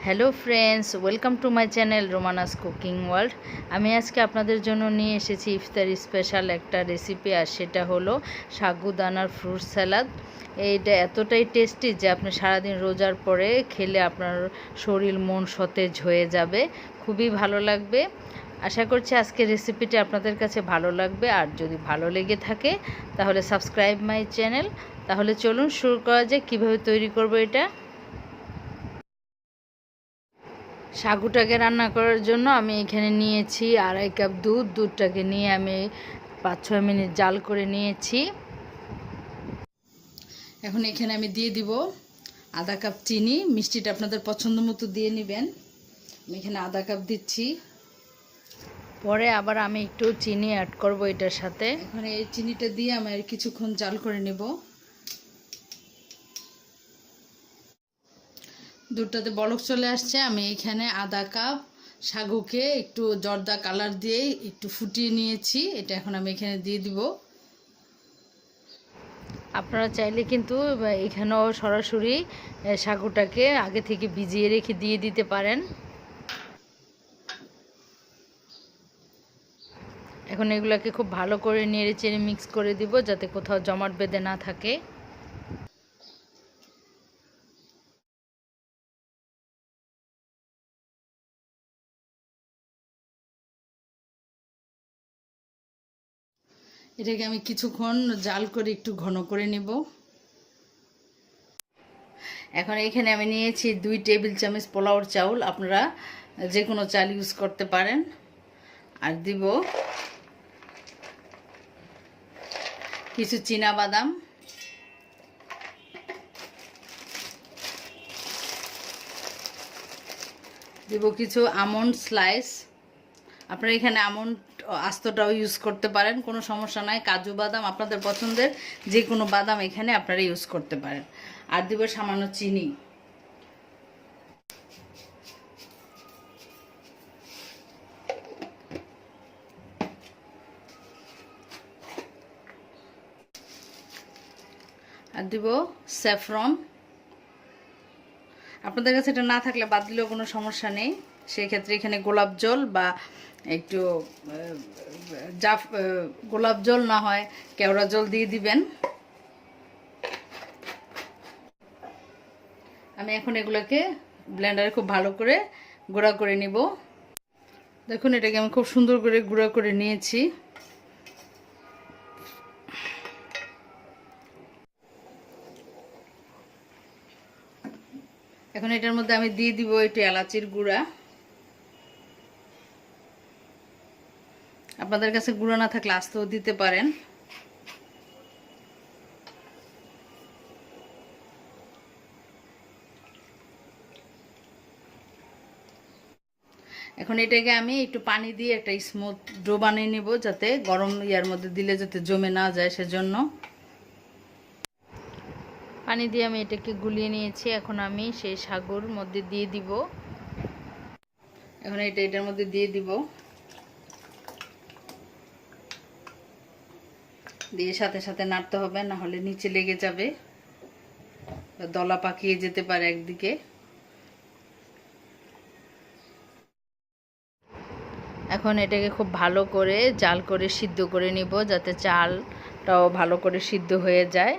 Hello friends, welcome to my channel রোমানাস cooking world. আমি আজকে আপনাদের জন্য নিয়ে এসেছি ইফতারি স্পেশাল একটা রেসিপি, আর সেটা হলো সাগুদানার ফ্রুট স্যালাদ। এইটা এতটাই টেস্টি যে আপনি সারাদিন রোজার পরে খেলে আপনার শরীর মন সতেজ হয়ে যাবে, খুবই ভালো লাগবে। আশা করছি আজকের রেসিপিটি আপনাদের কাছে ভালো লাগবে, আর যদি ভালো লেগে থাকে তাহলে সাবস্ক্রাইব মাই চ্যানেল। তাহলে চলুন শুরু করা যাক কীভাবে তৈরি করব এটা। সাগুটাকে রান্না করার জন্য আমি এখানে নিয়েছি 2.5 কাপ দুধ। দুধটাকে নিয়ে আমি 5-6 মিনিট জাল করে নিয়েছি। এখন এখানে আমি দিয়ে দিব 1/2 কাপ চিনি। মিষ্টিটা আপনাদের পছন্দ মতো দিয়ে নেবেন। আমি এখানে 1/2 কাপ দিচ্ছি। পরে আবার আমি একটু চিনি অ্যাড করব এটার সাথে। এখন এই চিনিটা দিয়ে আমি আর কিছুক্ষণ জাল করে নেব। দুধটাতে বলক চলে আসছে। আমি এখানে 1/2 কাপ সাগুকে একটু জর্দা কালার দিয়ে একটু ফুটিয়ে নিয়েছি। এটা এখন আমি এখানে দিয়ে দিব। আপনারা চাইলে কিন্তু এখানেও সরাসরি সাগুটাকে আগে থেকে ভিজিয়ে রেখে দিয়ে দিতে পারেন। এখন এগুলাকে খুব ভালো করে নেড়ে চেড়ে মিক্স করে দিব, যাতে কোথাও জমাট বেঁধে না থাকে। এটাকে আমি কিছুক্ষণ জাল করে একটু ঘন করে নেব। এখন এখানে আমি নিয়েছি 2 টেবিল চামচ পোলাওর চাউল। আপনারা যে কোনো চাল ইউজ করতে পারেন। আর দিব কিছু চীনা বাদাম, দিব কিছু আমন্ড স্লাইস। আপনারা এখানে আমন্ড আস্তটাও ইউজ করতে পারেন, কোনো সমস্যা নাই। কাজু বাদাম, আপনাদের পছন্দের যে কোনো বাদাম এখানে আপনারা ইউজ করতে পারেন। আর দিব সামান্য চিনি। আর দিব স্যাফরন। আপনাদের কাছে এটা না থাকলে বাদ দিলেও কোনো সমস্যা নেই। সেই ক্ষেত্রে এখানে গোলাপ জল বা একটু গোলাপ জল না হয় কেওড়া জল দিয়ে দিবেন। আমি এখন এগুলোকে ব্লেন্ডারে খুব ভালো করে গুঁড়া করে নিব। দেখুন, এটাকে আমি খুব সুন্দর করে গুঁড়া করে নিয়েছি। এখন এটার মধ্যে আমি দিয়ে দিব একটু এলাচির গুঁড়া। আপনাদের কাছে গুঁড়া না থাকলে আস্তেও দিতে পারেন। এখন এটাকে আমি একটু পানি দিয়ে একটা স্মুথ ডো বানিয়ে নেব, যাতে গরম ইয়ার মধ্যে দিলে যাতে জমে না যায় সেজন্য। পানি দিয়ে আমি এটাকে গুলিয়ে নিয়েছি। এখন আমি সেই সাগুর মধ্যে দিয়ে দিব। এখন এটার মধ্যে দিয়ে দিব, দিয়ে সাথে সাথে নাড়তে হবে, না হলে নিচে লেগে যাবে, দলা পাকিয়ে যেতে পারে একদিকে। এখন এটাকে খুব ভালো করে জাল করে সিদ্ধ করে নিব, যাতে চালটাও ভালো করে সিদ্ধ হয়ে যায়।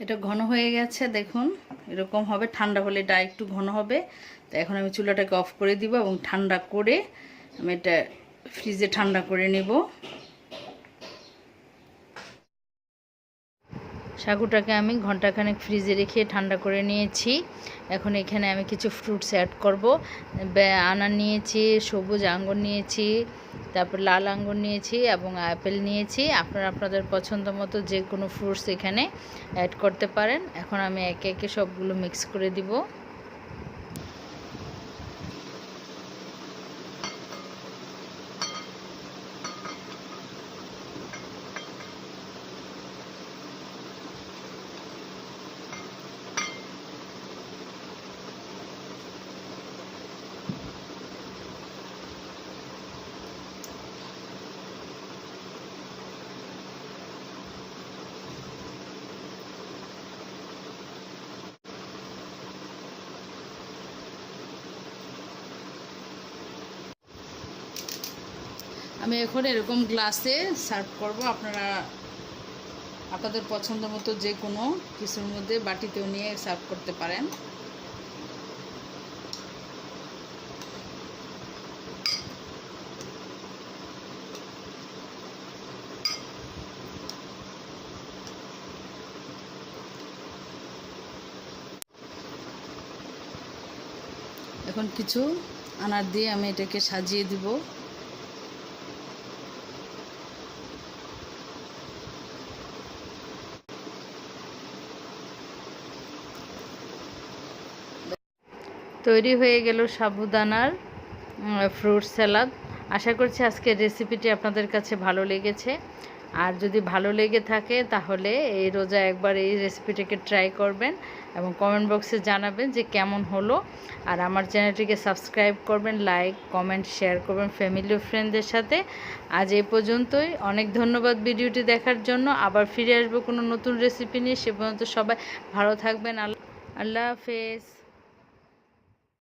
এটা ঘন হয়ে গেছে, দেখুন এরকম হবে। ঠান্ডা হলে এটা একটু ঘন হবে। তো এখন আমি চুলাটাকে অফ করে দিব এবং ঠান্ডা করে আমি এটা ফ্রিজে ঠান্ডা করে নেব। সাগুটাকে আমি ঘন্টাখানেক ফ্রিজে রেখে ঠান্ডা করে নিয়েছি। এখন এখানে আমি কিছু ফ্রুটস অ্যাড করব। আনার নিয়েছি, সবুজ আঙ্গুর নিয়েছি, তারপর লাল আঙ্গুর নিয়েছি এবং অ্যাপেল নিয়েছি। আপনারা আপনাদের পছন্দ মতো যে কোনো ফ্রুটস এখানে অ্যাড করতে পারেন। এখন আমি একে একে সবগুলো মিক্স করে দিব। আমি এখন এরকম গ্লাসে সার্ভ করব। আপনারা আপনাদের পছন্দ মতো যে কোনো কিছুর মধ্যে বাটিতেও নিয়ে সার্ভ করতে পারেন। এখন কিছু আনার দিয়ে আমি এটাকে সাজিয়ে দিব। তৈরি হয়ে গেল সাবুদানার ফ্রুট স্যালাদ। আশা করছি আজকের রেসিপিটি আপনাদের কাছে ভালো লেগেছে। আর যদি ভালো লেগে থাকে তাহলে এই রোজা একবার এই রেসিপিটাকে ট্রাই করবেন এবং কমেন্ট বক্সে জানাবেন যে কেমন হলো। আর আমার চ্যানেলটিকে সাবস্ক্রাইব করবেন, লাইক কমেন্ট শেয়ার করবেন ফ্যামিলি ও ফ্রেন্ডদের সাথে। আজ এই পর্যন্তই। অনেক ধন্যবাদ ভিডিওটি দেখার জন্য। আবার ফিরে আসবো কোনো নতুন রেসিপি নিয়ে। সে পর্যন্ত সবাই ভালো থাকবেন। আল্লাহ হাফেজ।